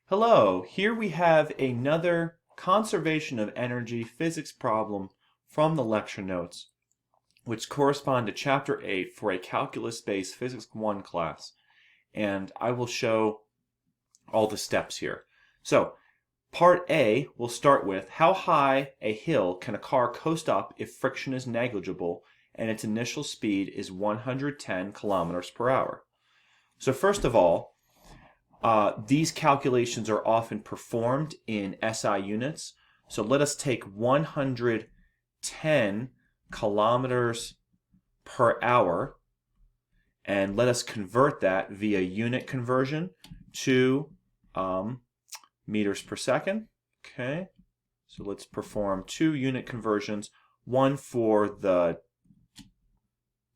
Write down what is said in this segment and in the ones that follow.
Hello, here we have another conservation of energy physics problem from the lecture notes, which correspond to Chapter 8 for a calculus-based Physics 1 class. And I will show all the steps here. So, Part A will start with how high a hill can a car coast up if friction is negligible and its initial speed is 110 kilometers per hour. So first of all, these calculations are often performed in SI units. So let us take 110 kilometers per hour and let us convert that via unit conversion to meters per second. Okay, so let's perform two unit conversions, one for the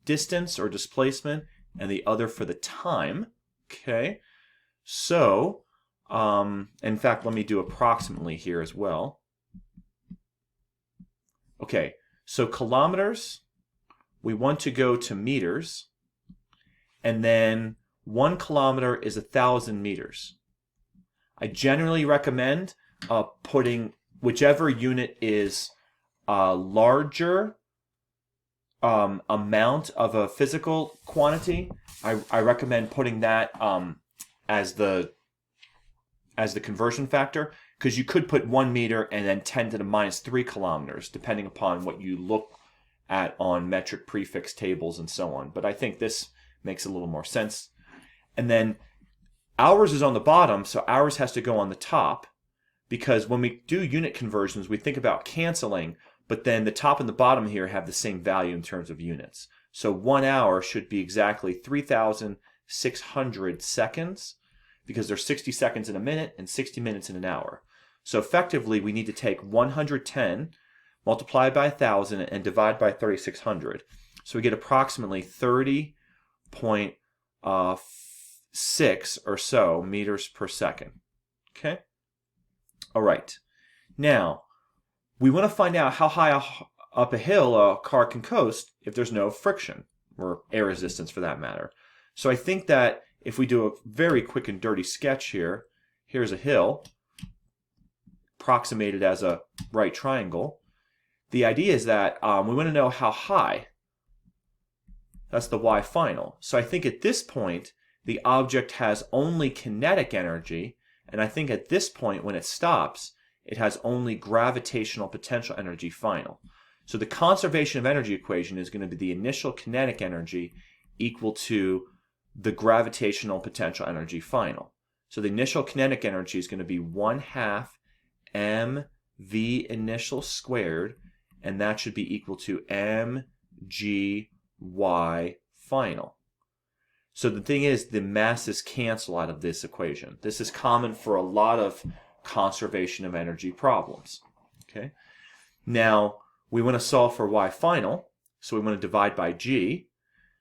distance or displacement and the other for the time. Okay. So, in fact, let me do approximately here as well. Okay, so kilometers, we want to go to meters, and then 1 kilometer is 1,000 meters. I generally recommend putting whichever unit is larger amount of a physical quantity. I recommend putting that as the conversion factor, because you could put 1 meter and then 10 to the minus 3 kilometers, depending upon what you look at on metric prefix tables and so on. But I think this makes a little more sense. And then hours is on the bottom, so hours has to go on the top, because when we do unit conversions, we think about canceling, but then the top and the bottom here have the same value in terms of units. So 1 hour should be exactly 3,600 seconds, because there's 60 seconds in a minute and 60 minutes in an hour. So effectively, we need to take 110, multiply by 1,000, and divide by 3,600. So we get approximately 30.6 or so meters per second. Okay? All right. Now, we want to find out how high up a hill a car can coast if there's no friction, or air resistance for that matter. So I think that if we do a very quick and dirty sketch here, here's a hill, approximated as a right triangle. The idea is that we want to know how high. That's the y final. So I think at this point, the object has only kinetic energy, and I think at this point, when it stops, it has only gravitational potential energy final. So the conservation of energy equation is going to be the initial kinetic energy equal to the gravitational potential energy final. So the initial kinetic energy is going to be 1/2 mv initial squared, and that should be equal to mgy final. So the thing is, the masses cancel out of this equation. This is common for a lot of conservation of energy problems. Okay. Now, we want to solve for y final, so we want to divide by g.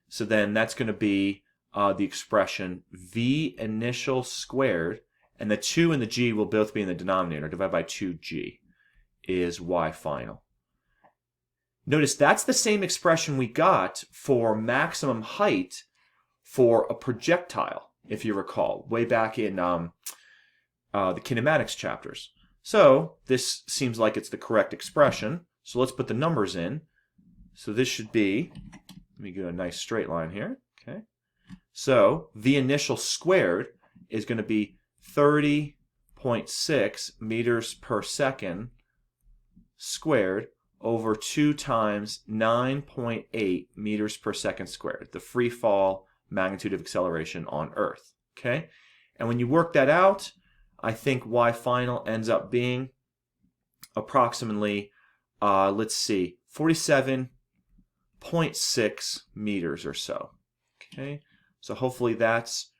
So then that's going to be the expression v initial squared, and the 2 and the g will both be in the denominator. Divided by 2g is y final. Notice that's the same expression we got for maximum height for a projectile, if you recall, way back in the kinematics chapters. So this seems like it's the correct expression. So let's put the numbers in. So this should be, let me get a nice straight line here. Okay. So v initial squared is going to be 30.6 meters per second squared over 2 times 9.8 meters per second squared, the free fall magnitude of acceleration on Earth. Okay? And when you work that out, I think y final ends up being approximately, let's see, 47.6 meters or so. Okay? So hopefully that's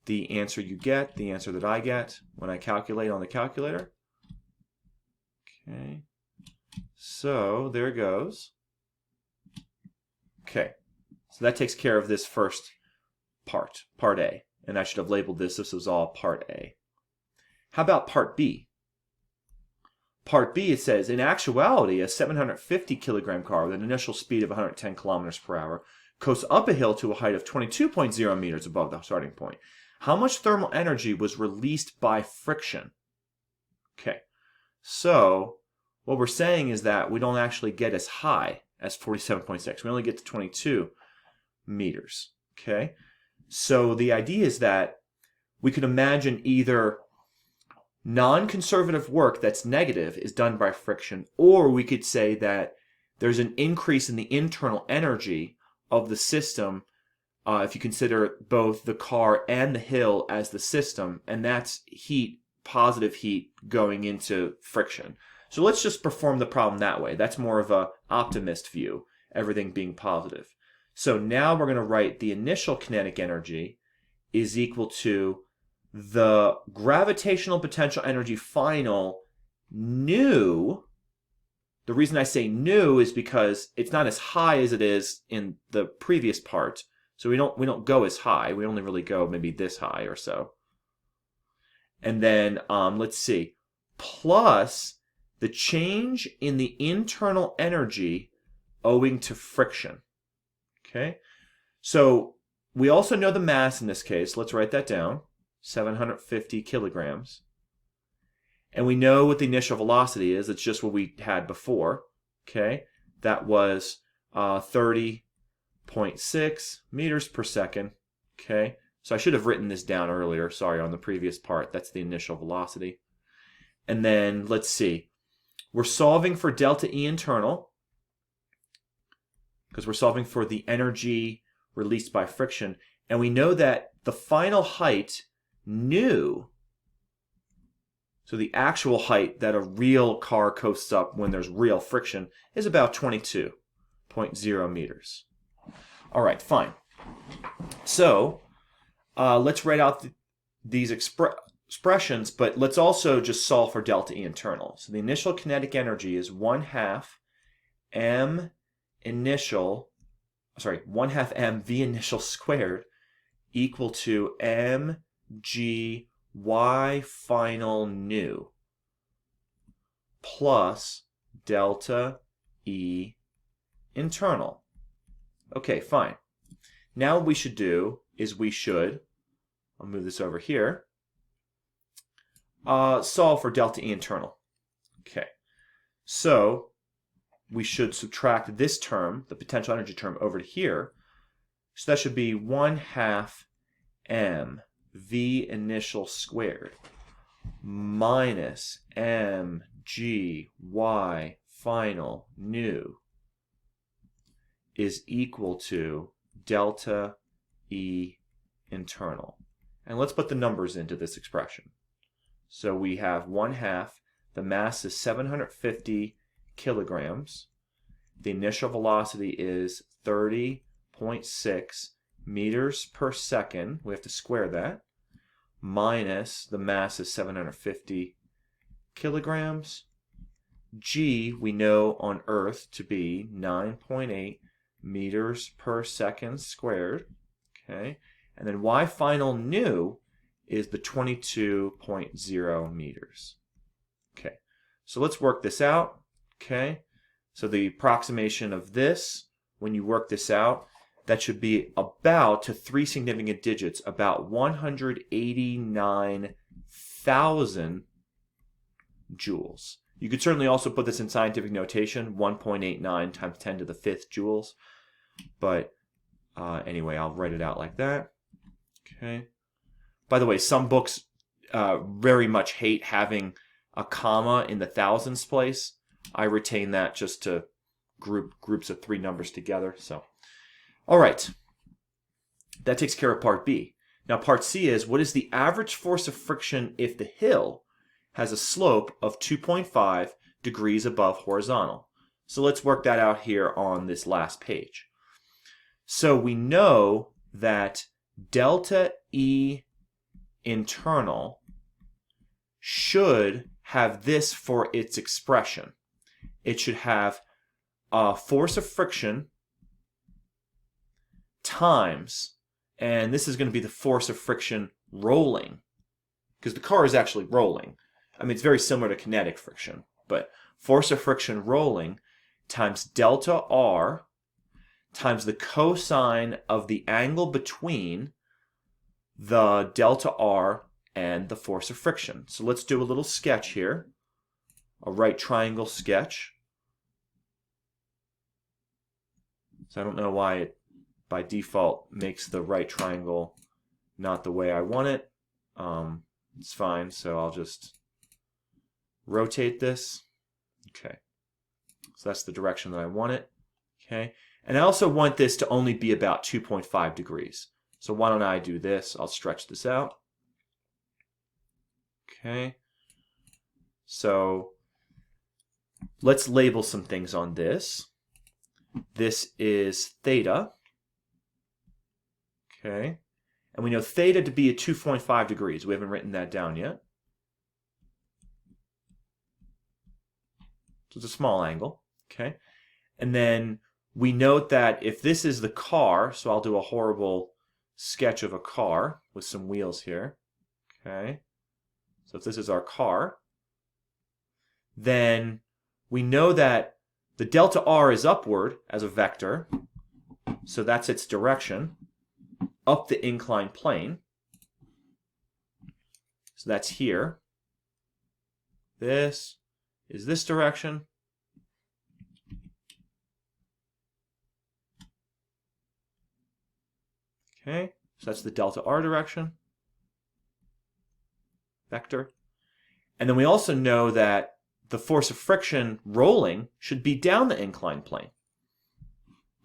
the answer you get, the answer that I get when I calculate on the calculator. Okay. So there it goes. Okay. So that takes care of this first part, part A. And I should have labeled this was all part A. How about part B? Part B, it says, in actuality, a 750 kilogram car with an initial speed of 110 kilometers per hour coasts up a hill to a height of 22.0 meters above the starting point. how much thermal energy was released by friction? Okay, so what we're saying is that we don't actually get as high as 47.6. We only get to 22 meters. Okay, so the idea is that we could imagine either non-conservative work that's negative is done by friction, or we could say that there's an increase in the internal energy of the system if you consider both the car and the hill as the system, and that's heat, positive heat going into friction. So let's just perform the problem that way. That's more of an optimist view, everything being positive. So now we're going to write the initial kinetic energy is equal to the gravitational potential energy final new. The reason I say new is because it's not as high as it is in the previous part. So we don't go as high. We only really go maybe this high or so. And then let's see, plus the change in the internal energy owing to friction. Okay, so we also know the mass in this case. Let's write that down, 750 kilograms. And we know what the initial velocity is. It's just what we had before. Okay, that was 30.6 meters per second. Okay, so I should have written this down earlier. Sorry, on the previous part. That's the initial velocity. And then let's see. We're solving for delta E internal because we're solving for the energy released by friction. And we know that the final height, nu, so the actual height that a real car coasts up when there's real friction, is about 22.0 meters. All right, fine. So let's write out these expressions, but let's also just solve for delta E internal. So the initial kinetic energy is 1/2 m initial, sorry, 1/2 m v initial squared equal to mg y final nu plus delta E internal. Okay, fine. Now what we should do is I'll move this over here, solve for delta E internal. Okay, so we should subtract this term, the potential energy term, over to here. So that should be 1/2 m v initial squared minus mg y final nu is equal to delta E internal. And let's put the numbers into this expression. So we have 1/2, the mass is 750 kilograms, the initial velocity is 30.6 meters per second, we have to square that, minus the mass is 750 kilograms. G we know on Earth to be 9.8 meters per second squared. Okay, and then y final nu is the 22.0 meters. Okay, so let's work this out. Okay, so the approximation of this, when you work this out, that should be about, to 3 significant digits, about 189,000 joules. You could certainly also put this in scientific notation, 1.89 times 10 to the 5th joules. But anyway, I'll write it out like that. Okay. By the way, some books very much hate having a comma in the thousands place. I retain that just to group groups of 3 numbers together. So, all right. That takes care of part B. Now part C is, what is the average force of friction if the hill has a slope of 2.5 degrees above horizontal? So let's work that out here on this last page. So we know that delta E internal should have this for its expression. It should have a force of friction times, and this is going to be the force of friction rolling, because the car is actually rolling. I mean, it's very similar to kinetic friction, but force of friction rolling times delta R times the cosine of the angle between the delta R and the force of friction. So let's do a little sketch here, a right triangle sketch. So I don't know why it by default makes the right triangle not the way I want it. It's fine, so I'll just rotate this. Okay, so that's the direction that I want it. Okay, and I also want this to only be about 2.5 degrees. So why don't I do this? I'll stretch this out. Okay, so let's label some things on this. This is theta. Okay, and we know theta to be at 2.5 degrees. We haven't written that down yet. So it's a small angle. Okay, and then we note that if this is the car, so I'll do a horrible sketch of a car with some wheels here. Okay, so if this is our car, then we know that the delta R is upward as a vector, so that's its direction, up the inclined plane. So that's here. This is this direction. Okay, so that's the delta R direction, vector. And then we also know that the force of friction rolling should be down the inclined plane.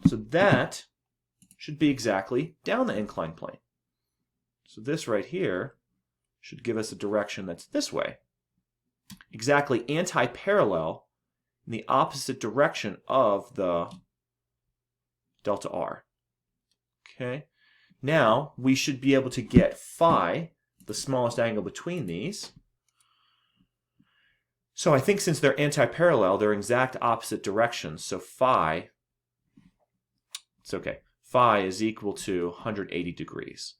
So that should be exactly down the inclined plane. So this right here should give us a direction that's this way. Exactly anti-parallel in the opposite direction of the delta R. Okay. Now we should be able to get phi, the smallest angle between these. So I think since they're anti-parallel, they're exact opposite directions. So phi, it's okay. Phi is equal to 180 degrees.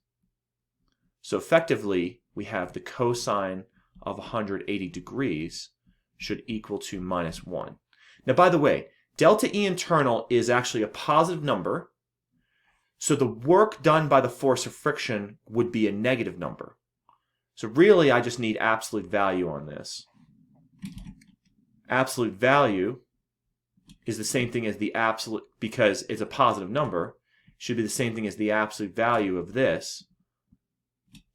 So effectively, we have the cosine of 180 degrees should equal to -1. Now, by the way, delta E internal is actually a positive number. So the work done by the force of friction would be a negative number. So really, I just need absolute value on this. Absolute value is the same thing as the absolute, because it's a positive number, should be the same thing as the absolute value of this.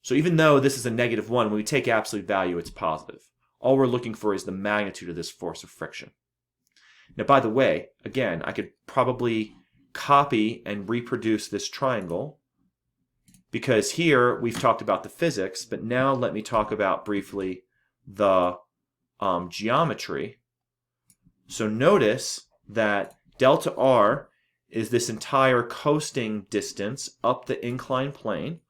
So even though this is a -1, when we take absolute value, it's positive. All we're looking for is the magnitude of this force of friction. Now, by the way, again, I could probably copy and reproduce this triangle, because here we've talked about the physics, but now let me talk about briefly the geometry. So notice that delta R is this entire coasting distance up the inclined plane.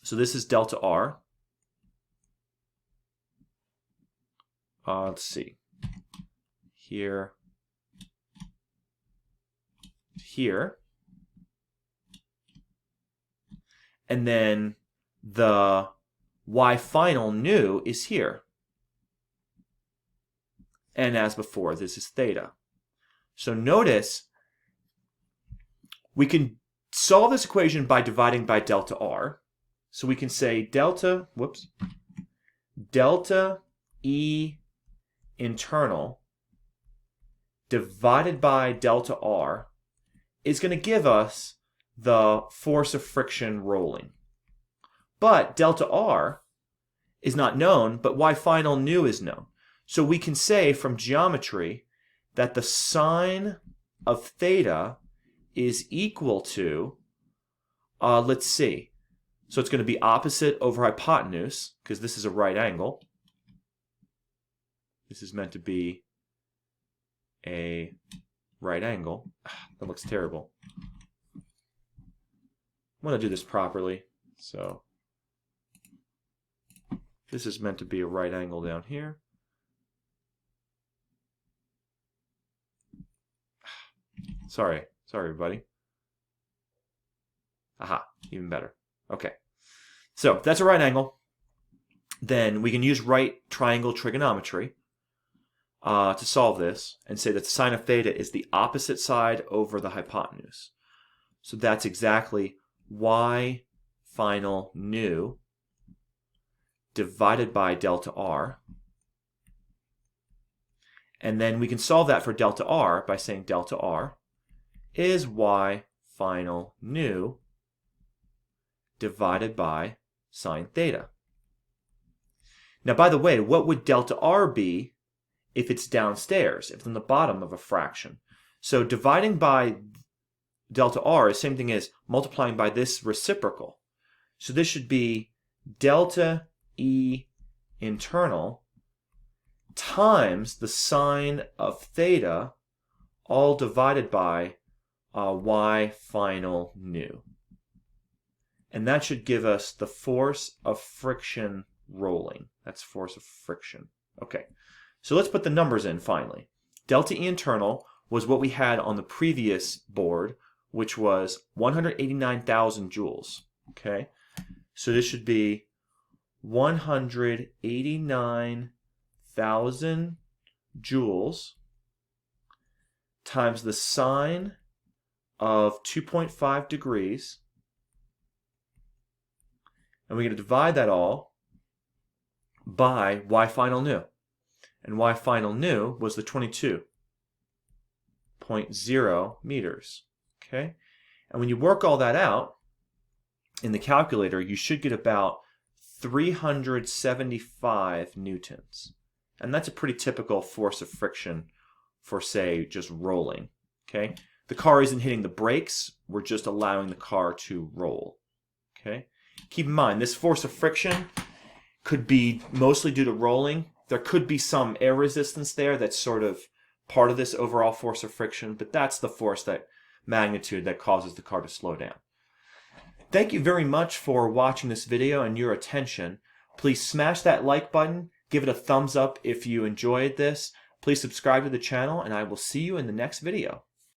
So this is delta R. Let's see. Here. Here. And then the y final nu is here. And as before, this is theta. So notice we can solve this equation by dividing by delta R. So we can say delta E internal divided by delta R is going to give us the force of friction rolling. But delta R is not known, but y final nu is known. So we can say from geometry that the sine of theta is equal to, let's see, so it's going to be opposite over hypotenuse, because this is a right angle. This is meant to be a right angle. That looks terrible. I want to do this properly. So this is meant to be a right angle down here. Sorry, everybody. Aha, even better. Okay, so that's a right angle. Then we can use right triangle trigonometry to solve this and say that the sine of theta is the opposite side over the hypotenuse. So that's exactly y final nu divided by delta r. And then we can solve that for delta r by saying delta r is y final nu divided by sine theta. Now, by the way, what would delta r be if it's downstairs, if it's in the bottom of a fraction? So dividing by delta r is the same thing as multiplying by this reciprocal. So this should be delta E internal times the sine of theta all divided by y final nu. And that should give us the force of friction rolling. That's force of friction. Okay, so let's put the numbers in finally. Delta E internal was what we had on the previous board, which was 189,000 joules. Okay, so this should be 189,000 joules times the sine of 2.5 degrees. And we're going to divide that all by y final nu. And y final nu was the 22.0 meters. Okay? And when you work all that out in the calculator, you should get about 375 newtons. And that's a pretty typical force of friction for, say, just rolling. Okay? The car isn't hitting the brakes. We're just allowing the car to roll. Okay? Keep in mind, this force of friction could be mostly due to rolling. There could be some air resistance there that's sort of part of this overall force of friction, but that's the force, that magnitude that causes the car to slow down. Thank you very much for watching this video and your attention. Please smash that like button, give it a thumbs up if you enjoyed this. Please subscribe to the channel, and I will see you in the next video.